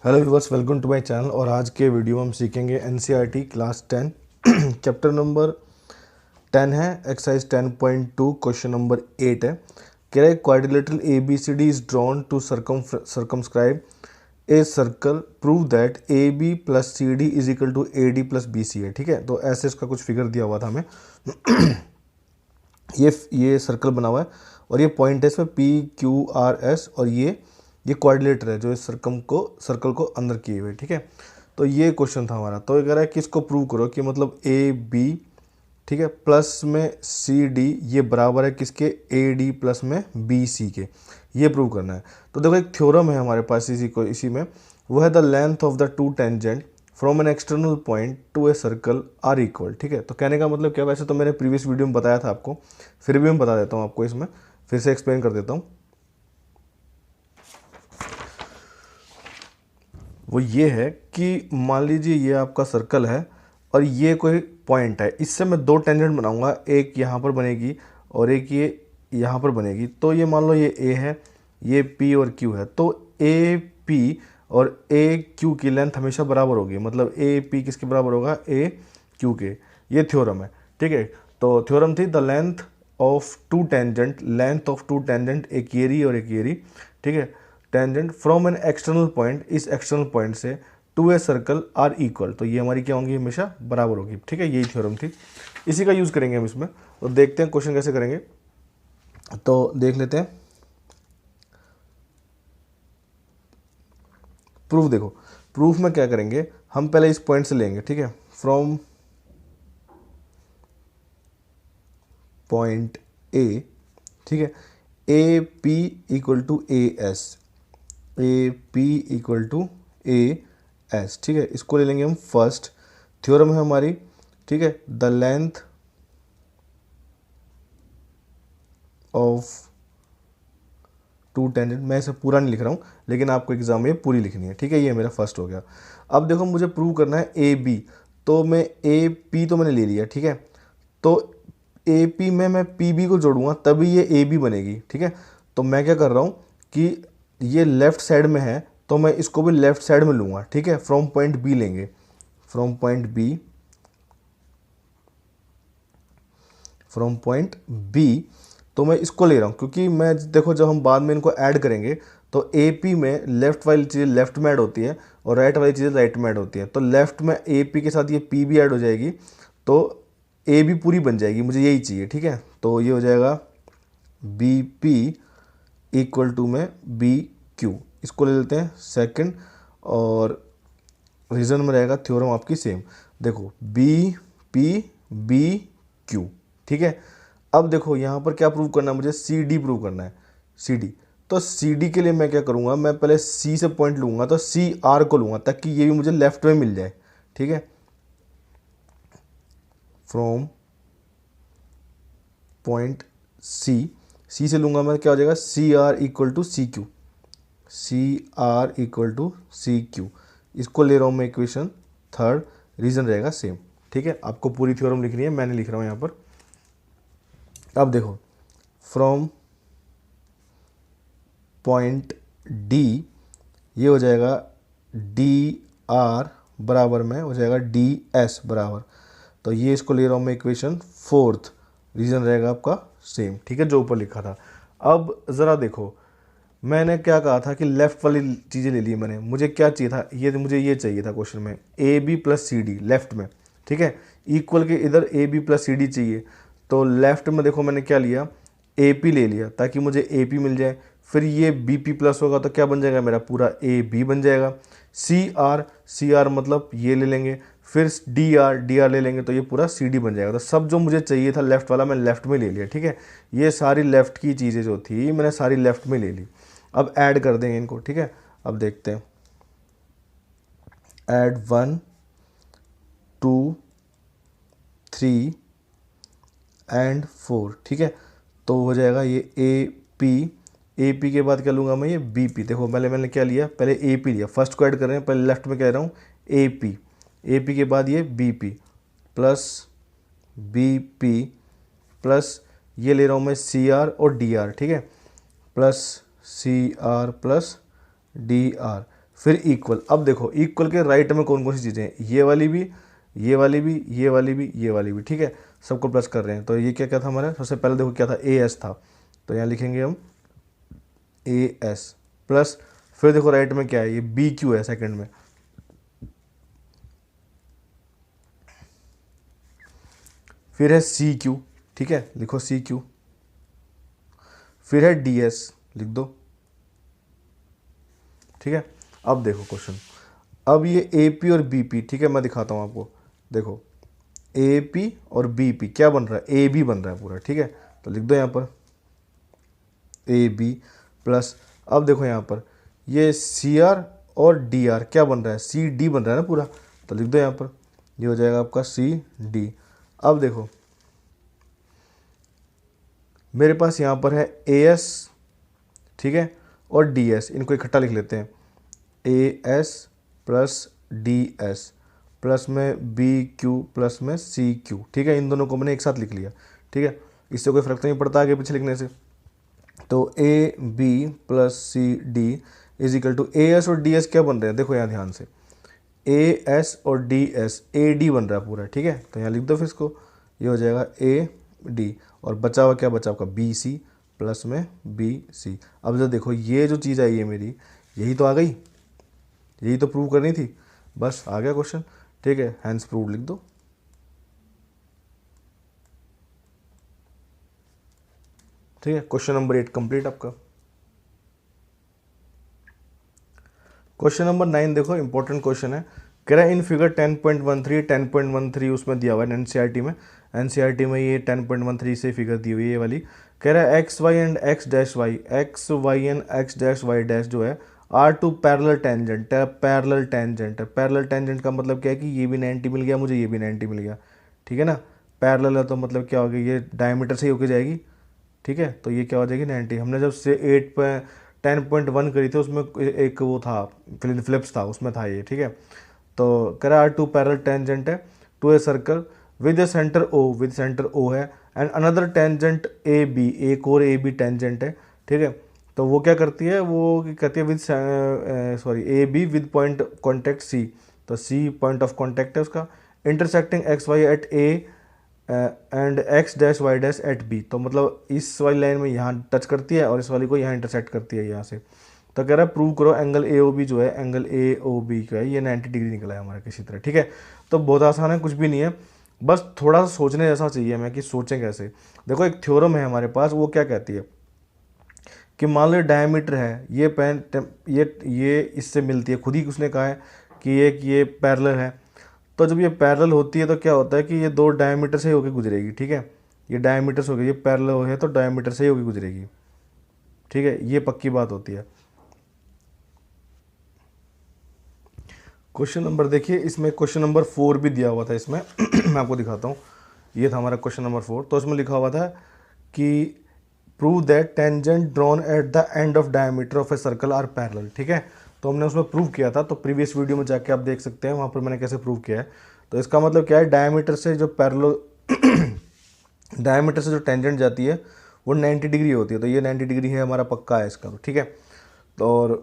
Hello viewers, welcome to my channel. और आज के वीडियो में हम सीखेंगे एनसीईआरटी क्लास 10 चैप्टर नंबर 10 है, एक्सरसाइज 10.2 क्वेश्चन नंबर 8 है। कह रहा है quadrilateral ABCD is drawn to circumscribe a circle, prove that AB plus CD is equal to AD plus BC है। ठीक है, तो ऐसे इसका कुछ फिगर दिया हुआ था हमें। ये सर्कल बना हुआ है और ये पॉइंट है इसमें PQRS, और ये क्वाड्रिलेटर है जो इस सर्कल को अंदर किए हुए। ठीक है, तो ये क्वेश्चन था हमारा। तो ये कह रहा है कि इसको प्रूव करो कि मतलब AB, ठीक है, प्लस में CD ये बराबर है किसके, AD प्लस में BC के। ये प्रूव करना है। तो देखो एक थ्योरम है हमारे पास इसी में, वो है the length of the two tangent from an external point to a circle are equal. ठीक है, तो कहने का मतलब क्या, वैसे तो मैंने प्रीवियस वीडियो में बताया था आपको, फिर भी मैं बता देता हूँ आपको, इसमें फिर से एक्सप्लेन कर देता हूँ। वो ये है कि मान लीजिए ये आपका सर्कल है और ये कोई पॉइंट है, इससे मैं दो टेंजेंट बनाऊंगा, एक यहाँ पर बनेगी और एक ये यहाँ पर बनेगी। तो ये मान लो ये A है, ये P और Q है। तो AP और AQ की लेंथ हमेशा बराबर होगी, मतलब AP किसके बराबर होगा, AQ के। ये थ्योरम है। ठीक है, तो थ्योरम थी the length of two tangent, एक येरी और एक येरी। ठीक है, tangent from an external point, इस एक्सटर्नल पॉइंट से to a circle are equal. तो ये हमारी क्या होंगी, हमेशा बराबर होगी। ठीक है, यही थ्योरम थी, इसी का यूज़ करेंगे हम इसमें। तो देखते हैं क्वेश्चन कैसे करेंगे, तो देख लेते हैं। प्रूफ देखो, प्रूफ में क्या करेंगे, हम पहले इस पॉइंट से लेंगे। ठीक है, फ्रॉम पॉइंट A, ठीक है, AP equal to AS, AP equal to AS। ठीक है, इसको ले लेंगे हम फर्स्ट। थ्योरम है हमारी, ठीक है, the length of two tangent. मैं इसे पूरा नहीं लिख रहा हूँ, लेकिन आपको एग्जाम में पूरी लिखनी है। ठीक है, ये मेरा फर्स्ट हो गया। अब देखो मुझे प्रूव करना है AB, तो मैं AP तो मैंने ले लिया। ठीक है, तो AP में मैं PB को जोड़ूंगा तभी ये AB बनेगी। ठीक है, तो मैं क्या कर रहा हूँ कि ये लेफ्ट साइड में है तो मैं इसको भी लेफ्ट साइड में लूँगा। ठीक है, फ्रॉम पॉइंट B लेंगे, फ्रॉम पॉइंट B। तो मैं इसको ले रहा हूँ क्योंकि मैं देखो जब हम बाद में इनको ऐड करेंगे तो AP में लेफ्ट वाली चीज़ें लेफ्ट में ऐड होती है और राइट वाली चीज़ें राइट में ऐड होती है। तो लेफ्ट में AP के साथ ये P भी ऐड हो जाएगी, तो AB पूरी बन जाएगी, मुझे यही चाहिए। ठीक है, तो ये हो जाएगा BP इक्वल टू में BQ। इसको ले लेते हैं सेकंड, और रीजन में रहेगा थ्योरम आपकी सेम। देखो BQ। ठीक है, अब देखो यहाँ पर क्या प्रूव करना है, मुझे CD प्रूव करना है, CD। तो CD के लिए मैं क्या करूँगा, मैं पहले C से पॉइंट लूँगा, तो CR को लूँगा ताकि ये भी मुझे लेफ्ट में मिल जाए। ठीक है, फ्रॉम पॉइंट C से लूँगा मैं, क्या हो जाएगा, CR इक्वल टू CQ। इसको ले रहा हूँ मैं इक्वेशन थर्ड, रीजन रहेगा सेम। ठीक है, आपको पूरी थ्योरम लिखनी है, मैंने लिख रहा हूँ यहाँ पर। अब देखो फ्रॉम पॉइंट D, ये हो जाएगा DR बराबर में हो जाएगा DS बराबर। तो ये इसको ले रहा हूँ मैं इक्वेशन फोर्थ, रीजन रहेगा आपका सेम। ठीक है, जो ऊपर लिखा था। अब ज़रा देखो, मैंने क्या कहा था कि लेफ़्ट वाली चीज़ें ले ली मैंने, मुझे क्या चाहिए था, मुझे ये चाहिए था क्वेश्चन में AB प्लस CD लेफ़्ट में। ठीक है, इक्वल के इधर AB प्लस CD चाहिए, तो लेफ़्ट में देखो मैंने क्या लिया, AP ले लिया ताकि मुझे AP मिल जाए। फिर ये BP प्लस होगा तो क्या बन जाएगा, मेरा पूरा AB बन जाएगा। CR मतलब ये ले लेंगे, फिर DR ले लेंगे तो ये पूरा CD बन जाएगा। तो सब जो मुझे चाहिए था लेफ़्ट वाला मैं लेफ़्ट में ले लिया। ठीक है, ये सारी लेफ़्ट की चीज़ें जो थी मैंने सारी लेफ़्ट में ले ली। अब ऐड कर देंगे इनको। ठीक है, अब देखते हैं, ऐड 1 2 3 एंड 4। ठीक है, तो हो जाएगा ये AP के बाद क्या लूँगा मैं, ये BP। देखो मैंने क्या लिया, पहले AP लिया, फर्स्ट को ऐड कर रहे हैं, पहले लेफ्ट में कह रहा हूँ AP के बाद ये BP प्लस BP प्लस ये ले रहा हूँ मैं CR और DR। ठीक है, प्लस CR प्लस DR, फिर इक्वल। अब देखो इक्वल के राइट में कौन कौन सी चीज़ें हैं, ये वाली भी, ये वाली भी, ये वाली भी, ये वाली भी, ठीक है, सबको प्लस कर रहे हैं। तो ये क्या क्या था हमारा, सबसे पहले देखो क्या था, ए एस था, तो यहाँ लिखेंगे हम ए एस प्लस, फिर देखो राइट में क्या है, ये बी क्यू है सेकंड में, फिर है सी क्यू, ठीक है, लिखो सी क्यू, फिर है डी एस, लिख दो, ठीक है। अब देखो क्वेश्चन, अब ये ए पी और बी पी, ठीक है, मैं दिखाता हूँ आपको, देखो ए पी और बी पी क्या बन रहा है, ए बी बन रहा है पूरा, ठीक है, तो लिख दो यहाँ पर ए बी प्लस, अब देखो यहाँ पर ये सी आर और डी आर क्या बन रहा है, सी डी बन रहा है ना पूरा, तो लिख दो यहाँ पर, ये हो जाएगा आपका सी डी। अब देखो मेरे पास यहाँ पर है ए एस, ठीक है, और डी एस, इनको इकट्ठा लिख लेते हैं, A S plus D S plus में बी क्यू प्लस में सी क्यू, ठीक है, इन दोनों को मैंने एक साथ लिख लिया, ठीक है, इससे कोई फर्क तो नहीं पड़ता आगे पीछे लिखने से। तो A B plus C D is equal to, A S और डी एस क्या बन रहे हैं, देखो यहाँ ध्यान से, ए एस और डी एस, ए डी बन रहा है पूरा, ठीक है, तो यहाँ लिख दो फिर इसको, ये हो जाएगा ए डी, और बचा हुआ क्या बचा आपका बी सी प्लस में बी सी। अब जब देखो ये जो चीज़ आई है मेरी, यही तो आ गई, यही तो प्रूव करनी थी, बस आ गया क्वेश्चन, ठीक है, हैंस प्रूव लिख दो, ठीक है। क्वेश्चन नंबर 8 कंप्लीट आपका। क्वेश्चन नंबर 9 देखो इंपॉर्टेंट क्वेश्चन है, कह रहा है इन फिगर 10.13 10.13 उसमें दिया हुआ है एनसीईआरटी में, एनसीईआरटी में ये 10.13 से फिगर दी हुई है ये वाली, कह रहा है X Y and X dash Y, X Y and X dash Y dash जो है आर टू पैरेलल टेंजेंट है, पैरेलल टेंजेंट है, पैरेलल टेंजेंट का मतलब क्या है कि ये भी 90 मिल गया मुझे, ये भी 90 मिल गया, ठीक है ना, पैरेलल है तो मतलब क्या होगा, ये डायमीटर से ही होके जाएगी, ठीक है, तो ये क्या हो जाएगी 90। हमने जब से 10.1 करी थी उसमें एक वो था फिलिप्स था उसमें था ये, ठीक है, तो करा आर टू पैरेलल टेंजेंट है to a circle with a centre O, with centre O है, and another tangent A B, एक और ए बी टेंजेंट है, ठीक है, तो वो क्या करती है, वो कहती है with sorry A B with point contact C, तो सी पॉइंट ऑफ कॉन्टेक्ट है उसका, intersecting X Y at A and X dash Y dash at B, तो मतलब इस वाली लाइन में यहाँ टच करती है और इस वाली को यहाँ इंटरसेक्ट करती है यहाँ से, तो कह रहा है प्रूव करो एंगल ए ओ बी जो है, एंगल ए ओ बी का है ये 90 डिग्री निकला है हमारा किसी तरह, ठीक है। तो बहुत आसान है, कुछ भी नहीं है, बस थोड़ा सा सोचने जैसा चाहिए हमें कि सोचें कैसे। देखो एक थ्योरम है हमारे पास, वो क्या कहती है कि मान लो डायमीटर है, ये पेन ये इससे मिलती है, खुद ही उसने कहा है कि ये पैरेलल है, तो जब ये पैरेलल होती है तो क्या होता है कि ये दो डायमीटर से ही होकर गुजरेगी, ठीक है, ये डायमीटर से होगी, ये पैरेलल है तो डायमीटर से ही होकर गुजरेगी, ठीक है, ये पक्की बात होती है। क्वेश्चन नंबर देखिए, इसमें क्वेश्चन नंबर 4 भी दिया हुआ था इसमें मैं आपको दिखाता हूँ, ये था हमारा क्वेश्चन नंबर 4, तो इसमें लिखा हुआ था कि prove that tangent drawn at the end of diameter of a circle are parallel, ठीक है, तो हमने उसमें प्रूव किया था, तो प्रीवियस वीडियो में जाके आप देख सकते हैं वहाँ पर मैंने कैसे प्रूव किया है। तो इसका मतलब क्या है, डायमीटर से जो पैरेलल डायमीटर से जो टेंजेंट जाती है वो 90 डिग्री होती है, तो ये 90 डिग्री है हमारा, पक्का है इसका, तो ठीक है। तो और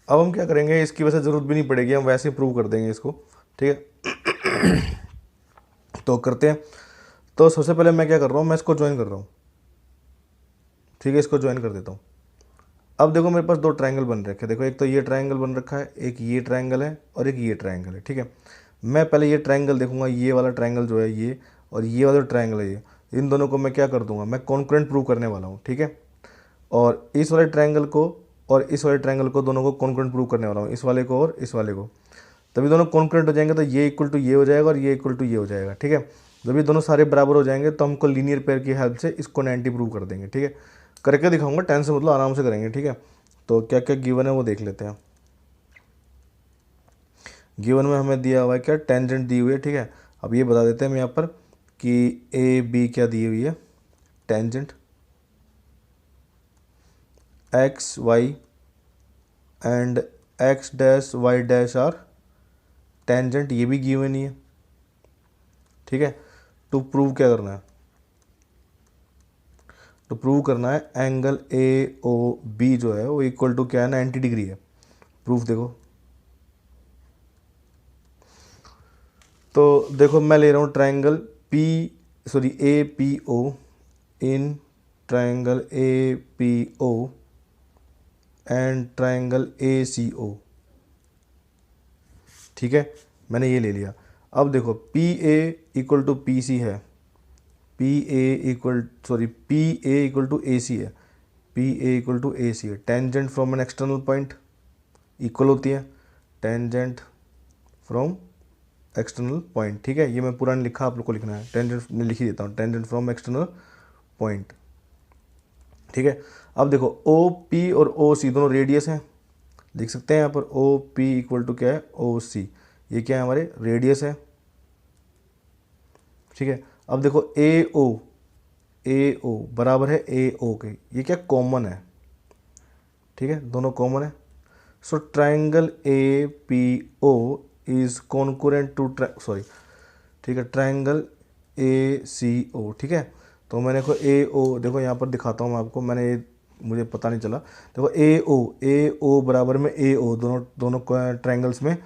अब हम क्या करेंगे, इसकी वैसे ज़रूरत भी नहीं पड़ेगी, हम वैसे ही प्रूव कर देंगे इसको, ठीक है। तो करते हैं, तो सबसे पहले मैं क्या कर रहा हूँ, मैं इसको ज्वाइन कर रहा हूँ, ठीक है, इसको ज्वाइन कर देता हूँ। अब देखो मेरे पास दो ट्रायंगल बन रखे हैं, देखो एक तो ये ट्रायंगल बन रखा है, एक ये ट्रायंगल है और एक ये ट्रायंगल है, ठीक है। मैं पहले ये ट्रायंगल देखूंगा, ये वाला ट्रायंगल जो है ये, और ये वाला ट्रायंगल है ये, इन दोनों को मैं क्या कर दूंगा, मैं कॉन्करेंट प्रूव करने वाला हूँ, ठीक है। और इस वाले ट्रायंगल को और इस वाले ट्रायंगल को दोनों को कॉन्करेंट प्रूव करने वाला हूँ, इस वाले को और इस वाले को, तभी दोनों कॉन्करेंट हो जाएंगे, तो ये इक्वल टू ये हो जाएगा और ये इक्वल टू ये हो जाएगा, ठीक है। जब ये दोनों सारे बराबर हो जाएंगे तो हमको लीनियर पेयर की हेल्प से इसको 90 प्रूव कर देंगे, ठीक है। करके दिखाऊंगा, टेंशन मतलब आराम से करेंगे, ठीक है। तो क्या क्या गिवन है वो देख लेते हैं। गिवन में हमें दिया हुआ है क्या, टेंजेंट दी हुई है, ठीक है। अब ये बता देते हैं हम यहाँ पर कि ए बी क्या दी हुई है, tangent X Y and X dash Y dash are tangent, ये भी गिवन ही है, ठीक है। टू प्रूव क्या करना है, तो प्रूव करना है एंगल ए ओ बी जो है वो इक्वल टू क्या है, 90 डिग्री है। प्रूफ देखो, तो देखो मैं ले रहा हूँ triangle A P O in triangle A P O and triangle A C O. ठीक है, मैंने ये ले लिया। अब देखो P A equal to P C है, P A equal to A C है, P A equal to A C है। Tangent from an external point equal होती है टेंजेंट फ्रॉम एक्सटर्नल पॉइंट। ठीक है, ये मैं पूरा नहीं लिखा, आप लोग को लिखना है। टेंजेंट मैं लिख ही देता हूँ, टेंजेंट फ्रॉम एक्सटर्नल पॉइंट। ठीक है, अब देखो ओ पी और ओ सी दोनों रेडियस हैं, लिख सकते हैं यहाँ पर ओ पी इक्वल टू क्या है ओ सी, ये क्या है हमारे रेडियस है। ठीक है, अब देखो ए ओ बराबर है ए ओ के, ये क्या कॉमन है। ठीक है, दोनों कॉमन है। So triangle A P O is concurrent to ठीक है ट्राइंगल ए सी ओ। ठीक है, तो मैंने देखो ए ओ, देखो यहाँ पर दिखाता हूँ मैं आपको, मुझे पता नहीं चला। देखो ए ओ बराबर में ए ओ, दोनों ट्राइंगल्स में,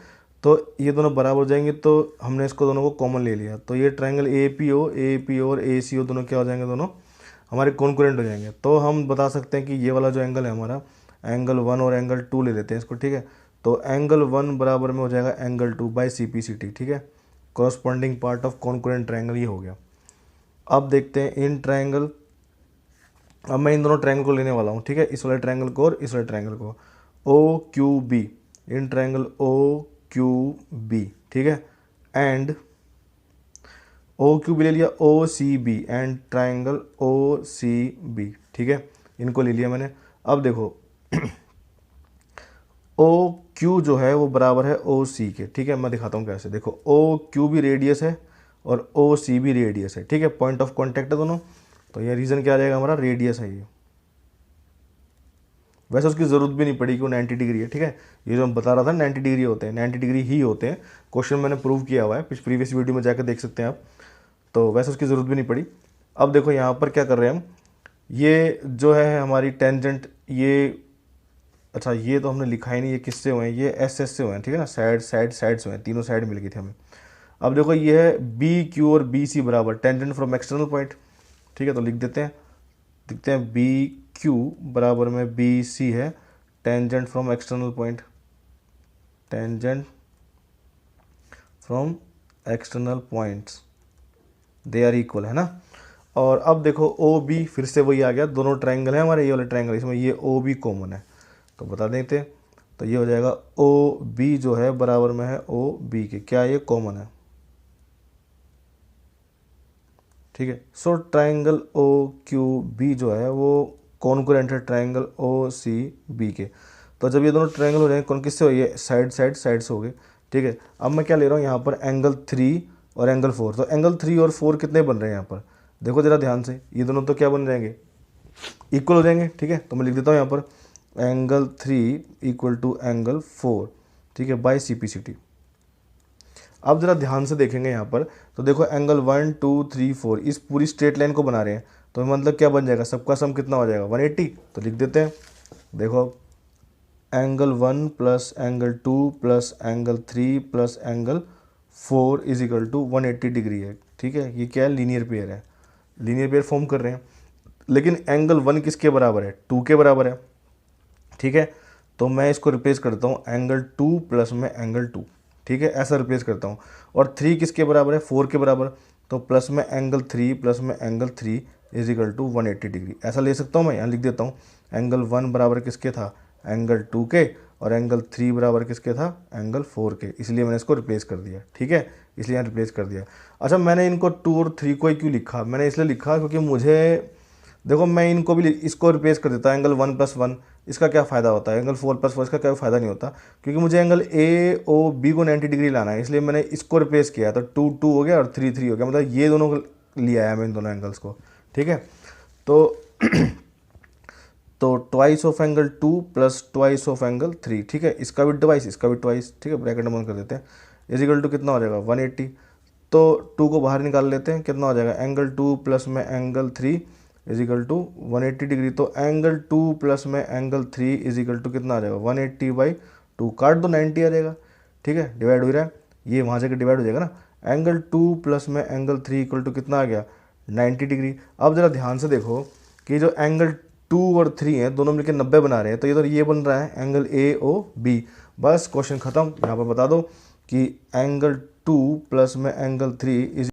तो ये दोनों बराबर हो जाएंगे, तो हमने इसको दोनों को कॉमन ले लिया। तो ये ट्राइंगल ए पी ओ और ए सी ओ दोनों क्या हो जाएंगे, दोनों हमारे कॉन्कुरेंट हो जाएंगे। तो हम बता सकते हैं कि ये वाला जो एंगल है हमारा, एंगल 1 और एंगल 2 ले लेते हैं इसको। ठीक है, तो एंगल 1 बराबर में हो जाएगा angle 2 by C P C T. ठीक है, corresponding part of concurrent triangle ये हो गया। अब देखते हैं इन ट्राइंगल, अब मैं इन दोनों ट्रायंगल को लेने वाला हूँ। ठीक है, इस वाले ट्रायंगल को और इस वाले ट्रायंगल को, O Q B, in triangle O Q B. ठीक है, एंड ओ क्यू बी ले लिया, O C B and triangle O C B. ठीक है, इनको ले लिया मैंने। अब देखो ओ क्यू जो है वो बराबर है ओ सी के। ठीक है, मैं दिखाता हूँ कैसे। देखो ओ क्यू भी रेडियस है और ओ सी भी रेडियस है। ठीक है, पॉइंट ऑफ कॉन्टैक्ट है दोनों, तो ये रीजन क्या आ जाएगा हमारा, रेडियस है ये। वैसे उसकी ज़रूरत भी नहीं पड़ी कि वो 90 डिग्री है। ठीक है, ये जो हम बता रहा था 90 डिग्री होते हैं, 90 डिग्री ही होते हैं। क्वेश्चन मैंने प्रूव किया हुआ है, प्रीवियस वीडियो में जाकर देख सकते हैं आप। तो वैसे उसकी ज़रूरत भी नहीं पड़ी। अब देखो यहाँ पर क्या कर रहे हैं हम, ये जो है हमारी टेंजेंट, ये अच्छा ये तो हमने लिखा ही नहीं, ये किससे हुए हैं, ये एस एस से हुए हैं। ठीक है ना, साइड से हुए हैं, तीनों साइड मिल गई थी हमें। अब देखो ये है बी क्यू और बी सी बराबर टेंजेंट फ्रॉम एक्सटर्नल पॉइंट। ठीक है, तो लिख देते हैं, देखते हैं बी क्यू बराबर में बी सी है tangent from external point, tangent from external points they are equal, है ना। और अब देखो ओ बी, फिर से वही आ गया, दोनों ट्रायंगल है हमारे, ये वाले ट्रायंगल, इसमें ये ओ बी कॉमन है, तो बता देते। तो ये हो जाएगा ओ बी जो है बराबर में है ओ बी के, क्या ये कॉमन है। ठीक है, so triangle O Q B जो है वो कॉन्कुरेंट है ट्राइंगल ओ सी बी के। तो जब ये दोनों ट्राइंगल हो जाएंगे, कौन किससे हो, ये साइड से हो गए। ठीक है, अब मैं क्या ले रहा हूँ यहाँ पर एंगल 3 और एंगल 4। तो एंगल 3 और 4 कितने बन रहे हैं यहाँ पर, देखो ज़रा ध्यान से, ये दोनों तो क्या बन जाएंगे, इक्वल हो जाएंगे। ठीक है, तो मैं लिख देता हूँ यहाँ पर एंगल 3 इक्वल टू एंगल 4। ठीक है, by C P C T. अब ज़रा ध्यान से देखेंगे यहाँ पर, तो देखो एंगल 1 2 3 4 इस पूरी स्ट्रेट लाइन को बना रहे हैं, तो मतलब क्या बन जाएगा, सबका सम कितना हो जाएगा 180। तो लिख देते हैं, देखो angle 1 plus angle 2 plus angle 3 plus angle 4 is equal to 180 degree है। ठीक है, ये क्या है, लीनियर पेयर है, लीनियर पेयर फॉर्म कर रहे हैं। लेकिन एंगल 1 किसके बराबर है, 2 के बराबर है। ठीक है, तो मैं इसको रिप्लेस करता हूँ एंगल 2 प्लस में एंगल 2। ठीक है, ऐसा रिप्लेस करता हूँ। और 3 किसके बराबर है, 4 के बराबर, तो प्लस में एंगल 3 प्लस में angle 3 is equal to 180 degree, ऐसा ले सकता हूँ मैं। यहाँ लिख देता हूँ एंगल 1 बराबर किसके था, एंगल 2 के, और एंगल 3 बराबर किसके था, एंगल 4 के, इसलिए मैंने इसको रिप्लेस कर दिया। ठीक है, इसलिए यहाँ रिप्लेस कर दिया। अच्छा, मैंने इनको 2 और 3 को ही क्यों लिखा, मैंने इसलिए लिखा क्योंकि मुझे, देखो मैं इनको भी इसको रिप्लेस कर देता एंगल 1 प्लस 1, इसका क्या फ़ायदा होता है, एंगल 4 प्लस 4 इसका क्या फ़ायदा नहीं होता, क्योंकि मुझे एंगल ए ओ बी को 90 डिग्री लाना है, इसलिए मैंने इसको रिप्लेस किया। तो 2 2 हो गया और 3 3 हो गया, मतलब ये दोनों को लिया है मैं इन दोनों एंगल्स को। ठीक है, तो तो twice of angle 2 plus twice of angle 3। ठीक है, इसका भी ट्वाइस, इसका भी ट्वाइस। ठीक है, ब्रैकेट बंद कर देते हैं, इज इक्वल टू कितना हो जाएगा 180। तो 2 को बाहर निकाल लेते हैं, कितना हो जाएगा एंगल 2 प्लस में angle 3 is equal to 180 degree. तो एंगल 2 प्लस में एंगल 3 इज इक्वल टू कितना आ जाएगा 180 बाई 2, काट दो 90 आ जाएगा। ठीक है, डिवाइड हो रहा है, ये वहाँ से डिवाइड हो जाएगा ना, एंगल 2 प्लस में एंगल 3 इक्वल टू कितना आ गया 90 डिग्री। अब ज़रा ध्यान से देखो कि जो एंगल 2 और 3 हैं दोनों मिलकर 90 बना रहे हैं, तो ये बन रहा है एंगल ए ओ बी। बस क्वेश्चन ख़त्म। यहाँ पर बता दो कि एंगल 2 प्लस में एंगल 3